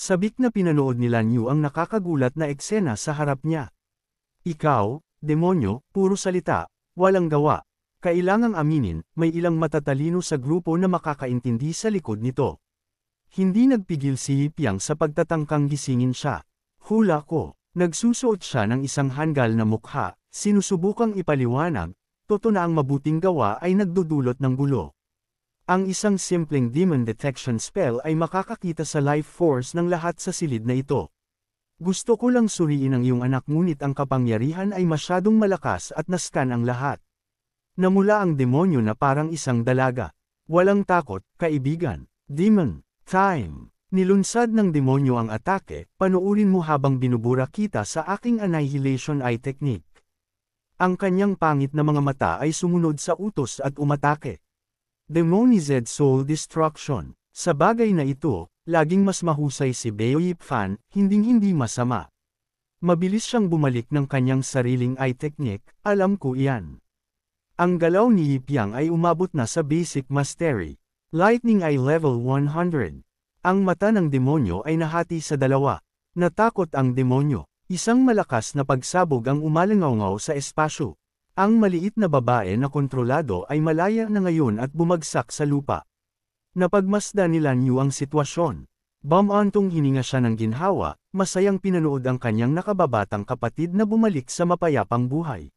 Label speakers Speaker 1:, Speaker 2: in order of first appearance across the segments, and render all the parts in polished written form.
Speaker 1: Sabik na pinanood ni Lan Yu ang nakakagulat na eksena sa harap niya. Ikaw, demonyo, puro salita, walang gawa. Kailangang aminin, may ilang matatalino sa grupo na makakaintindi sa likod nito. Hindi nagpigil si Piang sa pagtatangkang gisingin siya. Hula ko, nagsusuot siya ng isang hanggal na mukha, sinusubukang ipaliwanag, totoo na ang mabuting gawa ay nagdudulot ng gulo. Ang isang simpleng demon detection spell ay makakakita sa life force ng lahat sa silid na ito. Gusto ko lang suriin ang iyong anak ngunit ang kapangyarihan ay masyadong malakas at nascan ang lahat. Namula ang demonyo na parang isang dalaga. Walang takot, kaibigan. Demon time. Nilunsad ng demonyo ang atake, panoorin mo habang binubura kita sa aking annihilation eye technique. Ang kanyang pangit na mga mata ay sumunod sa utos at umatake. Demonized soul destruction. Sa bagay na ito, laging mas mahusay si Beo Yip-fan, hinding-hindi masama. Mabilis siyang bumalik ng kanyang sariling eye technique, alam ko iyan. Ang galaw ni Yip-yang ay umabot na sa basic mastery. Lightning Eye level 100. Ang mata ng demonyo ay nahati sa dalawa. Natakot ang demonyo. Isang malakas na pagsabog ang umalangaw sa espasyo. Ang maliit na babae na kontrolado ay malaya na ngayon at bumagsak sa lupa. Napagmasdan ni Lan Yu ang sitwasyon. Bumantong hininga siya ng ginhawa, masayang pinanood ang kanyang nakababatang kapatid na bumalik sa mapayapang buhay.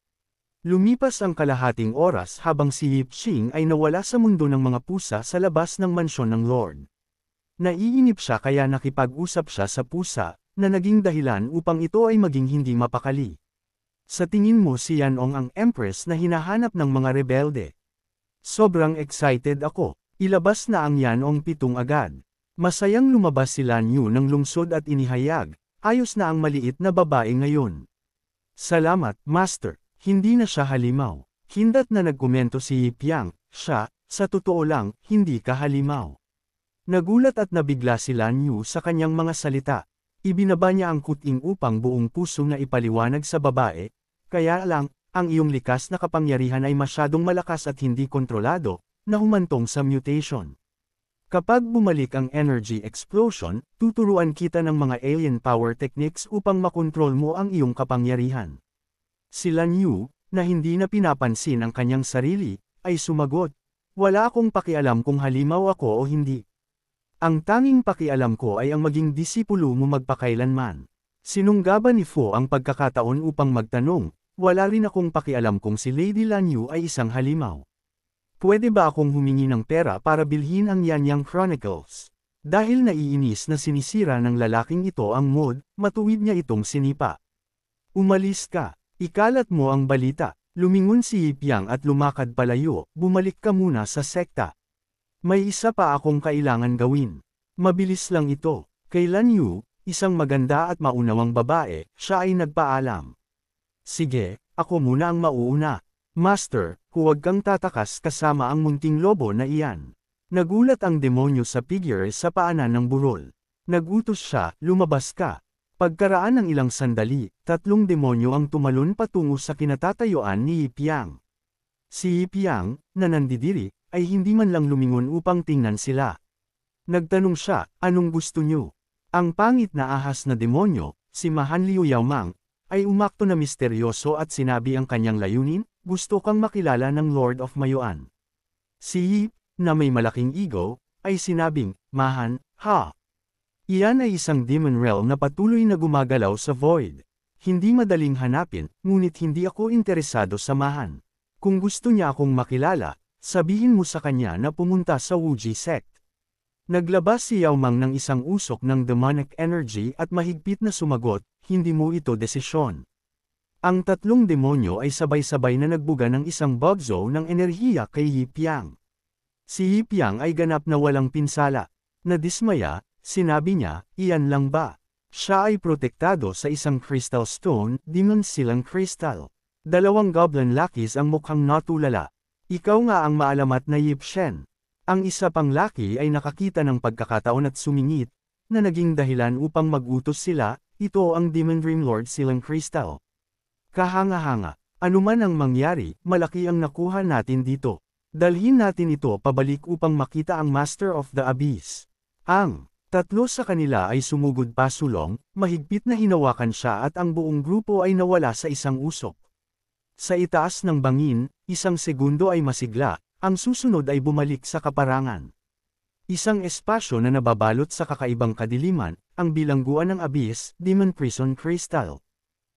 Speaker 1: Lumipas ang kalahating oras habang si Yip Ching ay nawala sa mundo ng mga pusa sa labas ng mansyon ng Lord. Naiinip siya kaya nakipag-usap siya sa pusa, na naging dahilan upang ito ay maging hindi mapakali. Sa tingin mo si Yanong ang Empress na hinahanap ng mga rebelde? Sobrang excited ako. Ilabas na ang Yanong 7 agad. Masayang lumabas si Lan Yu ng lungsod at inihayag, ayos na ang maliit na babae ngayon. Salamat, Master. Hindi na siya halimaw. Hindat na nagkomento si Yip-yang, siya, sa totoo lang, hindi ka halimaw. Nagulat at nabigla si Lan Yu sa kanyang mga salita. Ibinaba niya ang kuting upang buong puso na ipaliwanag sa babae, kaya lang, ang iyong likas na kapangyarihan ay masyadong malakas at hindi kontrolado, na humantong sa mutation. Kapag bumalik ang energy explosion, tuturuan kita ng mga alien power techniques upang makontrol mo ang iyong kapangyarihan. Si Lan Yu, na hindi na pinapansin ang kanyang sarili, ay sumagot, wala akong pakialam kung halimaw ako o hindi. Ang tanging pakialam ko ay ang maging disipulo mo magpakailanman. Sinunggaban ni Fo ang pagkakataon upang magtanong, wala rin akong pakialam kung si Lady Lan Yu ay isang halimaw. Pwede ba akong humingi ng pera para bilhin ang Yanyang Chronicles? Dahil naiinis na sinisira ng lalaking ito ang mood, matuwid niya itong sinipa. Umalis ka. Ikalat mo ang balita. Lumingon si Yip-yang at lumakad palayo, bumalik ka muna sa sekta. May isa pa akong kailangan gawin. Mabilis lang ito. Kay Lan Yu, isang maganda at maunawang babae, siya ay nagpaalam. Sige, ako muna ang mauuna. Master, huwag kang tatakas kasama ang munting lobo na iyan. Nagulat ang demonyo sa figure sa paanan ng burol. Nagutos siya, lumabas ka. Pagkaraan ng ilang sandali, 3 demonyo ang tumalon patungo sa kinatatayuan ni Yip-yang. Si Yip-yang, na nandidiri, ay hindi man lang lumingon upang tingnan sila. Nagtanong siya, anong gusto niyo? Ang pangit na ahas na demonyo, si Mahan Liu Yaomang, ay umakto na misteryoso at sinabi ang kanyang layunin, gusto kang makilala ng Lord of Mayuan. Si Yip, na may malaking ego, ay sinabing, Mahan, ha? Iyan ay isang demon realm na patuloy na gumagalaw sa void. Hindi madaling hanapin, ngunit hindi ako interesado sa Mahan. Kung gusto niya akong makilala, sabihin mo sa kanya na pumunta sa Wuji sect. Naglabas si Yao Mang ng isang usok ng demonic energy at mahigpit na sumagot, hindi mo ito desisyon. Ang 3 demonyo ay sabay-sabay na nagbuga ng isang bugzo ng enerhiya kay Yip-yang. Si Yip-yang ay ganap na walang pinsala. Nadismaya, sinabi niya, iyan lang ba? Siya ay protektado sa isang crystal stone, demon silang crystal. 2 goblin lackeys ang mukhang natulala. Ikaw nga ang maalamat na Yip Shen. Ang isa pang lackey ay nakakita ng pagkakataon at sumingit, na naging dahilan upang mag-utos sila, ito ang Demon Dream Lord silang crystal. Kahanga-hanga, anuman ang mangyari, malaki ang nakuha natin dito. Dalhin natin ito pabalik upang makita ang Master of the Abyss. Ang Tatlo sa kanila ay sumugod pasulong, mahigpit na hinawakan siya at ang buong grupo ay nawala sa isang usok. Sa itaas ng bangin, isang segundo ay masigla, ang susunod ay bumalik sa kaparangan. Isang espasyo na nababalot sa kakaibang kadiliman, ang bilangguan ng Abyss, Demon Prison Crystal.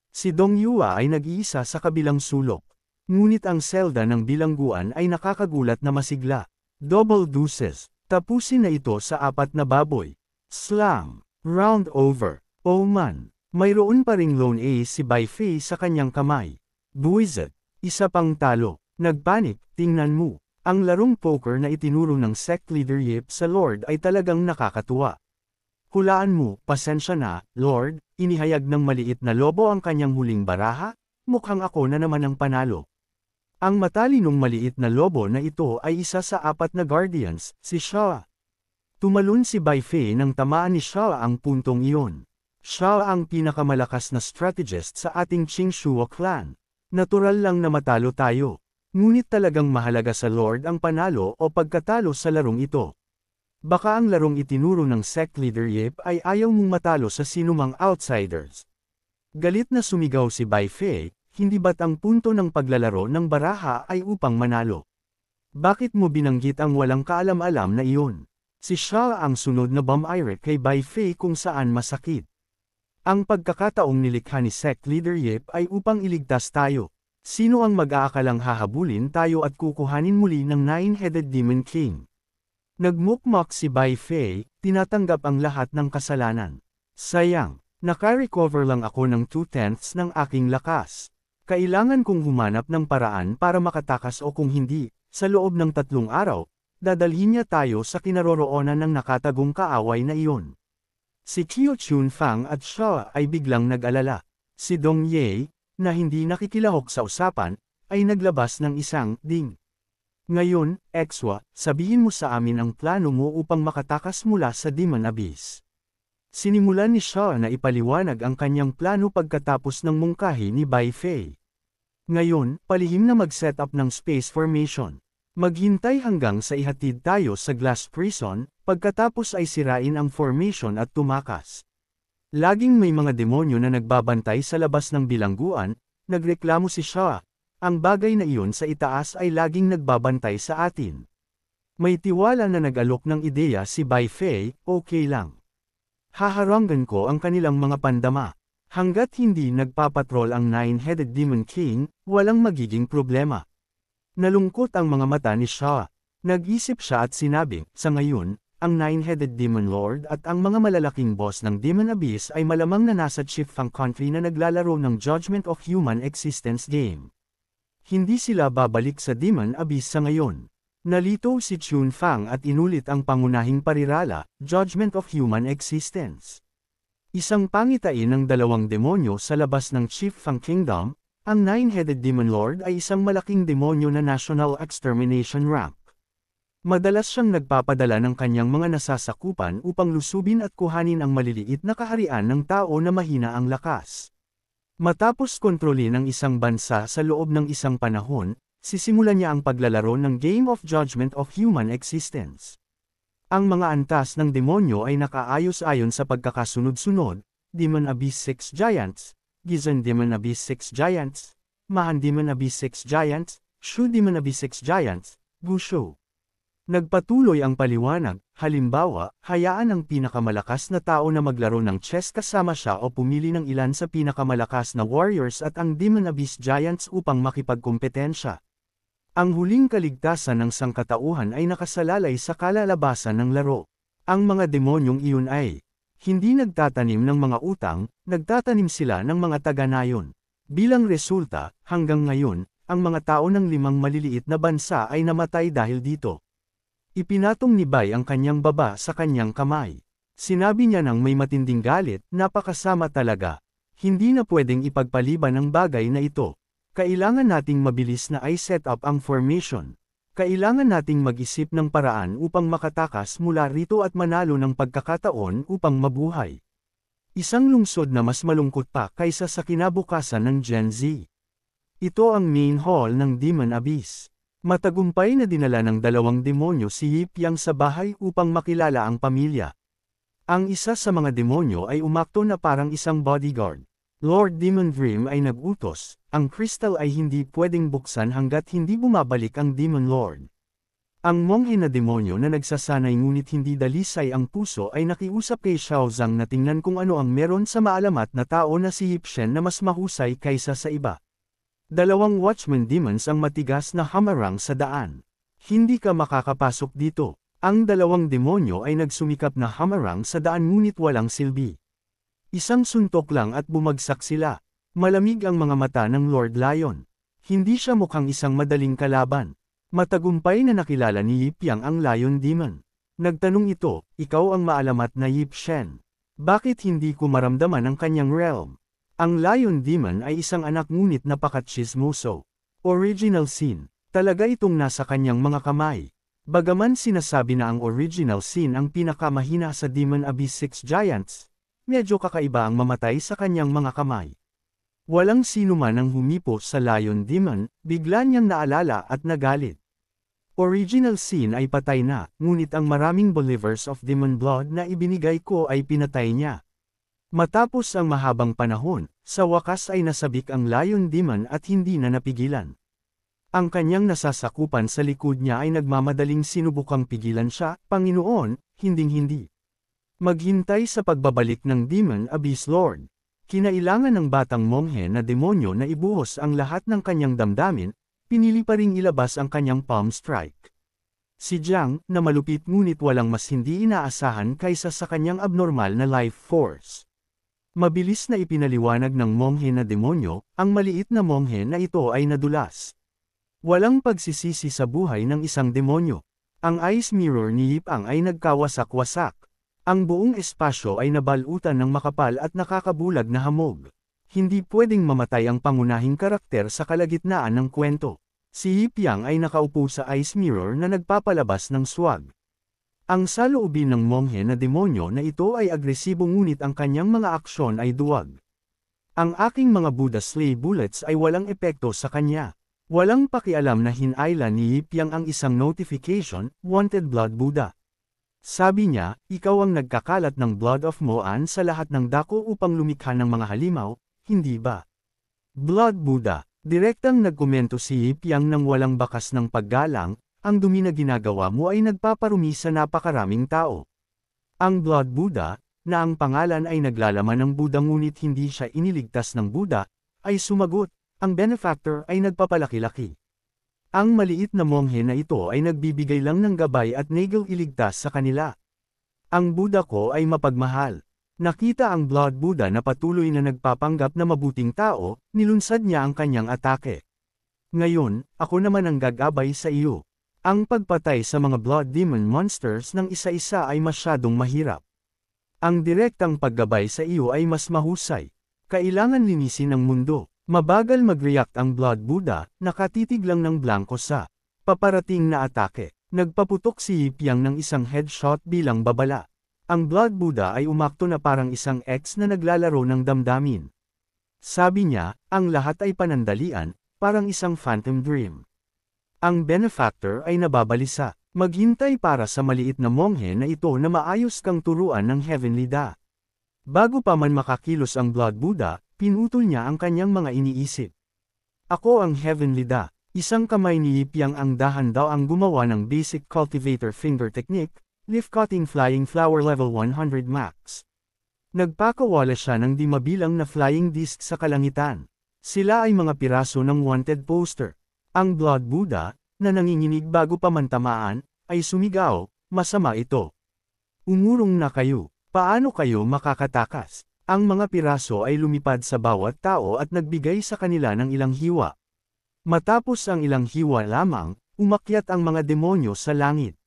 Speaker 1: Si Dong Yua ay nag-iisa sa kabilang sulok. Ngunit ang selda ng bilangguan ay nakakagulat na masigla. Double deuces, tapusin na ito sa 4 na baboy. Slam! Round over. Oh man! Mayroon pa ring lone ace si Bai Fei sa kanyang kamay. Buwisit! Isa pang talo. Nagpanik, tingnan mo. Ang larong poker na itinuro ng sect leader Yip sa Lord ay talagang nakakatuwa. Hulaan mo, pasensya na, Lord, inihayag ng maliit na lobo ang kanyang huling baraha, mukhang ako na naman ang panalo. Ang matalinong maliit na lobo na ito ay isa sa 4 na guardians, si Sha. Tumalon si Bai Fei nang tamaan ni Sha ang puntong iyon. Sha ang pinakamalakas na strategist sa ating Qingshuo clan. Natural lang na matalo tayo. Ngunit talagang mahalaga sa Lord ang panalo o pagkatalo sa larong ito. Baka ang larong itinuro ng sect leader Yip ay ayaw mong matalo sa sinumang outsiders. Galit na sumigaw si Bai Fei, hindi ba't ang punto ng paglalaro ng baraha ay upang manalo? Bakit mo binanggit ang walang kaalam-alam na iyon? Si Sha ang sunod na bumire kay Bai Fei kung saan masakit. Ang pagkakataong nilikha ni sect leader Yip ay upang iligtas tayo. Sino ang mag-aakalang hahabulin tayo at kukuhanin muli ng Nine-Headed Demon King? Nagmukmak si Bai Fei, tinatanggap ang lahat ng kasalanan. Sayang, naka-recover lang ako ng 2/10 ng aking lakas. Kailangan kong humanap ng paraan para makatakas o kung hindi, sa loob ng 3 araw, dadalhin niya tayo sa kinaroroonan ng nakatagong kaaway na iyon. Si Qiu Chunfang at Sha ay biglang nag-alala. Si Dong Ye, na hindi nakikilahok sa usapan, ay naglabas ng isang ding. Ngayon, Exwa, sabihin mo sa amin ang plano mo upang makatakas mula sa Demon Abyss. Sinimulan ni Sha na ipaliwanag ang kanyang plano pagkatapos ng mungkahi ni Bai Fei. Ngayon, palihim na mag-set up ng space formation. Maghintay hanggang sa ihatid tayo sa Glass Prison, pagkatapos ay sirain ang formation at tumakas. Laging may mga demonyo na nagbabantay sa labas ng bilangguan, nagreklamo si Sha. Ang bagay na iyon sa itaas ay laging nagbabantay sa atin. May tiwala na nag-alok ng ideya si Bai Fei, okay lang. Haharangan ko ang kanilang mga pandama. Hanggat hindi nagpapatrol ang Nine-Headed Demon King, walang magiging problema. Nalungkot ang mga mata ni Sha. Nag-isip siya at sinabi, sa ngayon, ang Nine-Headed Demon Lord at ang mga malalaking boss ng Demon Abyss ay malamang na nasa Chifang Country na naglalaro ng Judgment of Human Existence game. Hindi sila babalik sa Demon Abyss sa ngayon. Nalito si Chunfang at inulit ang pangunahing parirala, Judgment of Human Existence. Isang pangitain ng 2 demonyo sa labas ng Chifang Kingdom. Ang Nine-Headed Demon Lord ay isang malaking demonyo na National Extermination rank. Madalas siyang nagpapadala ng kanyang mga nasasakupan upang lusubin at kuhanin ang maliliit na kaharian ng tao na mahina ang lakas. Matapos kontrolin ang isang bansa sa loob ng isang panahon, sisimulan niya ang paglalaro ng Game of Judgment of Human Existence. Ang mga antas ng demonyo ay nakaayos-ayon sa pagkakasunod-sunod, Demon Abyss 6 Giants, Gizon Demon Abyss 6 Giants, Mahan Demon Abyss 6 Giants, Shu Demon Abyss 6 Giants, Gusho. Nagpatuloy ang paliwanag, halimbawa, hayaan ang pinakamalakas na tao na maglaro ng chess kasama siya o pumili ng ilan sa pinakamalakas na warriors at ang Demon Abyss Giants upang makipagkompetensya. Ang huling kaligtasan ng sangkatauhan ay nakasalalay sa kalalabasan ng laro. Ang mga demonyong iyon ay hindi nagtatanim ng mga utang, nagtatanim sila ng mga taga-nayon. Bilang resulta, hanggang ngayon, ang mga tao ng 5 maliliit na bansa ay namatay dahil dito. Ipinatong ni Bai ang kanyang baba sa kanyang kamay. Sinabi niya nang may matinding galit, napakasama talaga. Hindi na pwedeng ipagpaliban ang bagay na ito. Kailangan nating mabilis na i-set up ang formation. Kailangan nating mag-isip ng paraan upang makatakas mula rito at manalo ng pagkakataon upang mabuhay. Isang lungsod na mas malungkot pa kaysa sa kinabukasan ng Gen Z. Ito ang main hall ng Demon Abyss. Matagumpay na dinala ng 2 demonyo si Yip Yang sa bahay upang makilala ang pamilya. Ang isa sa mga demonyo ay umakto na parang isang bodyguard. Lord Demon Dream ay nag-utos, ang crystal ay hindi pwedeng buksan hanggat hindi bumabalik ang Demon Lord. Ang monghe na demonyo na nagsasanay ngunit hindi dalisay ang puso ay nakiusap kay Xiao Zhang na tingnan kung ano ang meron sa maalamat na tao na si Yip Shen na mas mahusay kaysa sa iba. Dalawang watchman demons ang matigas na hamarang sa daan. Hindi ka makakapasok dito. Ang dalawang demonyo ay nagsumikap na hamarang sa daan ngunit walang silbi. Isang suntok lang at bumagsak sila. Malamig ang mga mata ng Lord Lion. Hindi siya mukhang isang madaling kalaban. Matagumpay na nakilala ni Yip Yang ang Lion Demon. Nagtanong ito, ikaw ang maalamat na Yip Shen. Bakit hindi ko maramdaman ang kanyang realm? Ang Lion Demon ay isang anak ngunit napakatsismoso. Original sin. Talaga itong nasa kanyang mga kamay. Bagaman sinasabi na ang original sin ang pinakamahina sa Demon Abyss 6 Giants, medyo kakaiba ang mamatay sa kanyang mga kamay. Walang sino man ang humipo sa Lion Demon, bigla niyang naalala at nagalit. Original sin ay patay na, ngunit ang maraming believers of demon blood na ibinigay ko ay pinatay niya. Matapos ang mahabang panahon, sa wakas ay nasabik ang Lion Demon at hindi na napigilan. Ang kanyang nasasakupan sa likod niya ay nagmamadaling sinubukang pigilan siya, Panginoon, hinding-hindi. Maghintay sa pagbabalik ng Demon Abyss Lord. Kinailangan ng batang monghe na demonyo na ibuhos ang lahat ng kanyang damdamin, pinili pa ring ilabas ang kanyang palm strike. Si Jiang, na malupit ngunit walang mas hindi inaasahan kaysa sa kanyang abnormal na life force. Mabilis na ipinaliwanag ng monghe na demonyo, ang maliit na monghe na ito ay nadulas. Walang pagsisisi sa buhay ng isang demonyo. Ang ice mirror ni Yip Ang ay nagkawasak-wasak. Ang buong espasyo ay nabalutan ng makapal at nakakabulag na hamog. Hindi pwedeng mamatay ang pangunahing karakter sa kalagitnaan ng kwento. Si Yip Yang ay nakaupo sa ice mirror na nagpapalabas ng swag. Ang saloobin ng monghe na demonyo na ito ay agresibo ngunit ang kanyang mga aksyon ay duwag. Ang aking mga Buddha Slay bullets ay walang epekto sa kanya. Walang pakialam na hinayla ni Yip Yang ang isang notification, Wanted Blood Buddha. Sabi niya, ikaw ang nagkakalat ng Blood of Moan sa lahat ng dako upang lumikha ng mga halimaw, hindi ba? Blood Buddha. Direktang nagkomento si Yip Yang nang walang bakas ng paggalang, ang dumi na ginagawa mo ay nagpaparumi sa napakaraming tao. Ang Blood Buddha, na ang pangalan ay naglalaman ng Buddha ngunit hindi siya iniligtas ng Buddha, ay sumagot. Ang benefactor ay nagpapalaki-laki. Ang maliit na monghe na ito ay nagbibigay lang ng gabay at nagel iligtas sa kanila. Ang Buddha ko ay mapagmahal. Nakita ang Blood Buddha na patuloy na nagpapanggap na mabuting tao, nilunsad niya ang kanyang atake. Ngayon, ako naman ang gagabay sa iyo. Ang pagpatay sa mga Blood Demon monsters ng isa-isa ay masyadong mahirap. Ang direktang paggabay sa iyo ay mas mahusay. Kailangan linisin ang mundo. Mabagal mag-react ang Blood Buddha, nakatitig lang ng blanko sa paparating na atake. Nagpaputok si Yip Yang ng isang headshot bilang babala. Ang Blood Buddha ay umakto na parang isang ex na naglalaro ng damdamin. Sabi niya, ang lahat ay panandalian, parang isang phantom dream. Ang benefactor ay nababalisa. Maghintay para sa maliit na monghe na ito na maayos kang turuan ng Heavenly Da. Bago pa man makakilos ang Blood Buddha, pinutol niya ang kanyang mga iniisip. Ako ang Heavenly Da. Isang kamay ni Yip Yang ang dahan daw ang gumawa ng basic cultivator finger technique, leaf cutting flying flower level 100 max. Nagpakawala siya ng di mabilang na flying disc sa kalangitan. Sila ay mga piraso ng wanted poster. Ang Blood Buddha, na nanginginig bago pa man tamaan, ay sumigaw, masama ito. Umurong na kayo. Paano kayo makakatakas? Ang mga piraso ay lumipad sa bawat tao at nagbigay sa kanila ng ilang hiwa. Matapos ang ilang hiwa lamang, umakyat ang mga demonyo sa langit.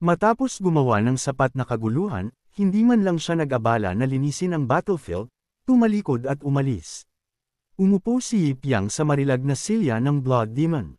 Speaker 1: Matapos gumawa ng sapat na kaguluhan, hindi man lang siya nag-abala na linisin ang battlefield, tumalikod at umalis. Umupo si Yip Yang sa marilag na silya ng Blood Demon.